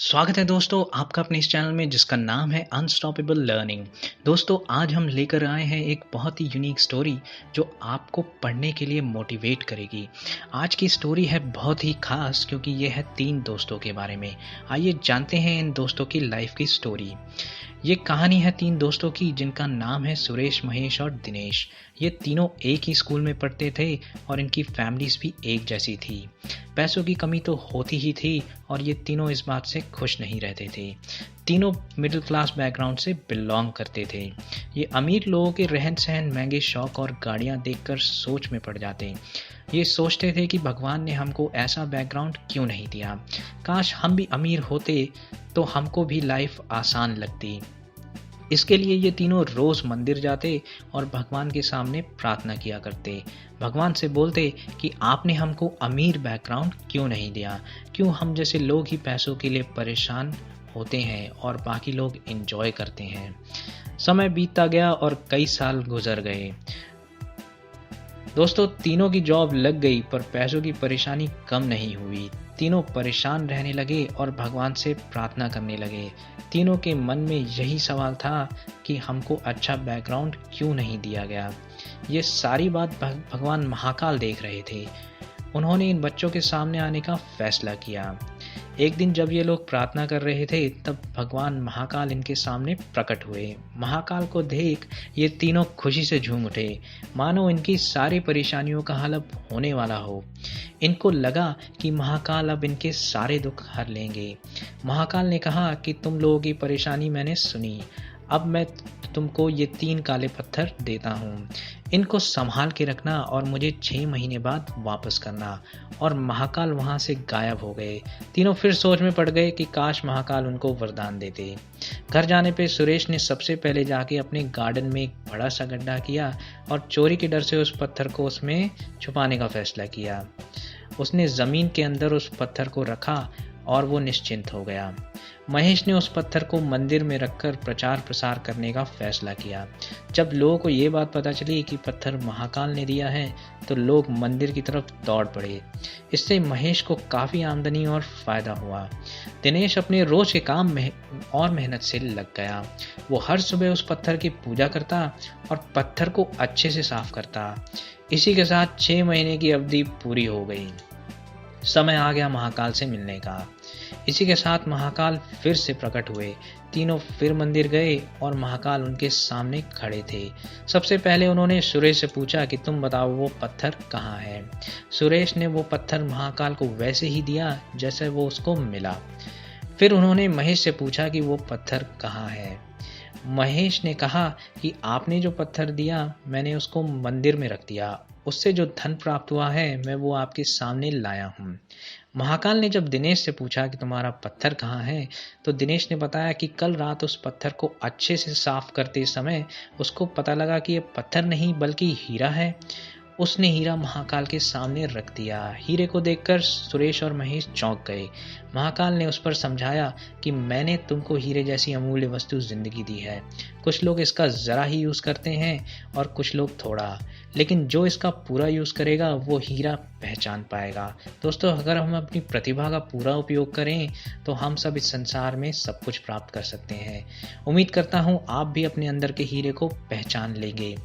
स्वागत है दोस्तों आपका अपने इस चैनल में जिसका नाम है अनस्टॉपेबल लर्निंग। दोस्तों आज हम लेकर आए हैं एक बहुत ही यूनिक स्टोरी जो आपको पढ़ने के लिए मोटिवेट करेगी। आज की स्टोरी है बहुत ही खास क्योंकि ये है 3 दोस्तों के बारे में। आइए जानते हैं इन दोस्तों की लाइफ की स्टोरी। ये कहानी है 3 दोस्तों की जिनका नाम है सुरेश, महेश और दिनेश। ये तीनों एक ही स्कूल में पढ़ते थे और इनकी फैमिलीज भी एक जैसी थी। पैसों की कमी तो होती ही थी और ये तीनों इस बात से खुश नहीं रहते थे। तीनों मिडिल क्लास बैकग्राउंड से बिलोंग करते थे। ये अमीर लोगों के रहन सहन, महंगे शौक और गाड़ियां देखकर सोच में पड़ जाते। ये सोचते थे कि भगवान ने हमको ऐसा बैकग्राउंड क्यों नहीं दिया। काश हम भी अमीर होते तो हमको भी लाइफ आसान लगती। इसके लिए ये तीनों रोज मंदिर जाते और भगवान के सामने प्रार्थना किया करते। भगवान से बोलते कि आपने हमको अमीर बैकग्राउंड क्यों नहीं दिया, क्यों हम जैसे लोग ही पैसों के लिए परेशान होते हैं और बाकी लोग एंजॉय करते हैं। समय बीतता गया और कई साल गुजर गए। दोस्तों तीनों की जॉब लग गई पर पैसों की परेशानी कम नहीं हुई। तीनों परेशान रहने लगे और भगवान से प्रार्थना करने लगे। तीनों के मन में यही सवाल था कि हमको अच्छा बैकग्राउंड क्यों नहीं दिया गया। ये सारी बात भगवान महाकाल देख रहे थे। उन्होंने इन बच्चों के सामने आने का फैसला किया। एक दिन जब ये लोग प्रार्थना कर रहे थे तब भगवान महाकाल इनके सामने प्रकट हुए। महाकाल को देख ये तीनों खुशी से झूम उठे, मानो इनकी सारी परेशानियों का हल अब होने वाला हो। इनको लगा कि महाकाल अब इनके सारे दुख हर लेंगे। महाकाल ने कहा कि तुम लोगों की परेशानी मैंने सुनी, अब मैं तुमको ये 3 काले पत्थर देता हूँ। इनको संभाल के रखना और मुझे 6 महीने बाद वापस करना। और महाकाल वहाँ से गायब हो गए। तीनों फिर सोच में पड़ गए कि काश महाकाल उनको वरदान देते। घर जाने पे सुरेश ने सबसे पहले जाके अपने गार्डन में एक बड़ा सा गड्ढा किया और चोरी के डर से उस पत्थर को उसमें छुपाने का फैसला किया। उसने जमीन के अंदर उस पत्थर को रखा और वो निश्चिंत हो गया। महेश ने उस पत्थर को मंदिर में रखकर प्रचार प्रसार करने का फैसला किया। जब लोगों को ये बात पता चली कि पत्थर महाकाल ने दिया है तो लोग मंदिर की तरफ दौड़ पड़े। इससे महेश को काफ़ी आमदनी और फायदा हुआ। दिनेश अपने रोज के काम में और मेहनत से लग गया। वो हर सुबह उस पत्थर की पूजा करता और पत्थर को अच्छे से साफ करता। इसी के साथ 6 महीने की अवधि पूरी हो गई। समय आ गया महाकाल से मिलने का। इसी के साथ महाकाल फिर से प्रकट हुए। तीनों फिर मंदिर गए और महाकाल उनके सामने खड़े थे। सबसे पहले उन्होंने सुरेश से पूछा कि तुम बताओ वो पत्थर कहाँ है। सुरेश ने वो पत्थर महाकाल को वैसे ही दिया जैसे वो उसको मिला। फिर उन्होंने महेश से पूछा कि वो पत्थर कहाँ है। महेश ने कहा कि आपने जो पत्थर दिया मैंने उसको मंदिर में रख दिया, उससे जो धन प्राप्त हुआ है मैं वो आपके सामने लाया हूँ। महाकाल ने जब दिनेश से पूछा कि तुम्हारा पत्थर कहाँ है तो दिनेश ने बताया कि कल रात उस पत्थर को अच्छे से साफ करते समय उसको पता लगा कि ये पत्थर नहीं बल्कि हीरा है। उसने हीरा महाकाल के सामने रख दिया। हीरे को देखकर सुरेश और महेश चौंक गए। महाकाल ने उस पर समझाया कि मैंने तुमको हीरे जैसी अमूल्य वस्तु जिंदगी दी है। कुछ लोग इसका ज़रा ही यूज़ करते हैं और कुछ लोग थोड़ा, लेकिन जो इसका पूरा यूज़ करेगा वो हीरा पहचान पाएगा। दोस्तों अगर हम अपनी प्रतिभा का पूरा उपयोग करें तो हम सब इस संसार में सब कुछ प्राप्त कर सकते हैं। उम्मीद करता हूँ आप भी अपने अंदर के हीरे को पहचान लेंगे।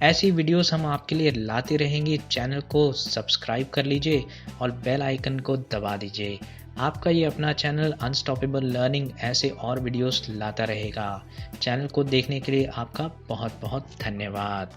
ऐसी वीडियोस हम आपके लिए लाते रहेंगे। चैनल को सब्सक्राइब कर लीजिए और बेल आइकन को दबा दीजिए। आपका ये अपना चैनल अनस्टॉपेबल लर्निंग ऐसे और वीडियोस लाता रहेगा। चैनल को देखने के लिए आपका बहुत बहुत धन्यवाद।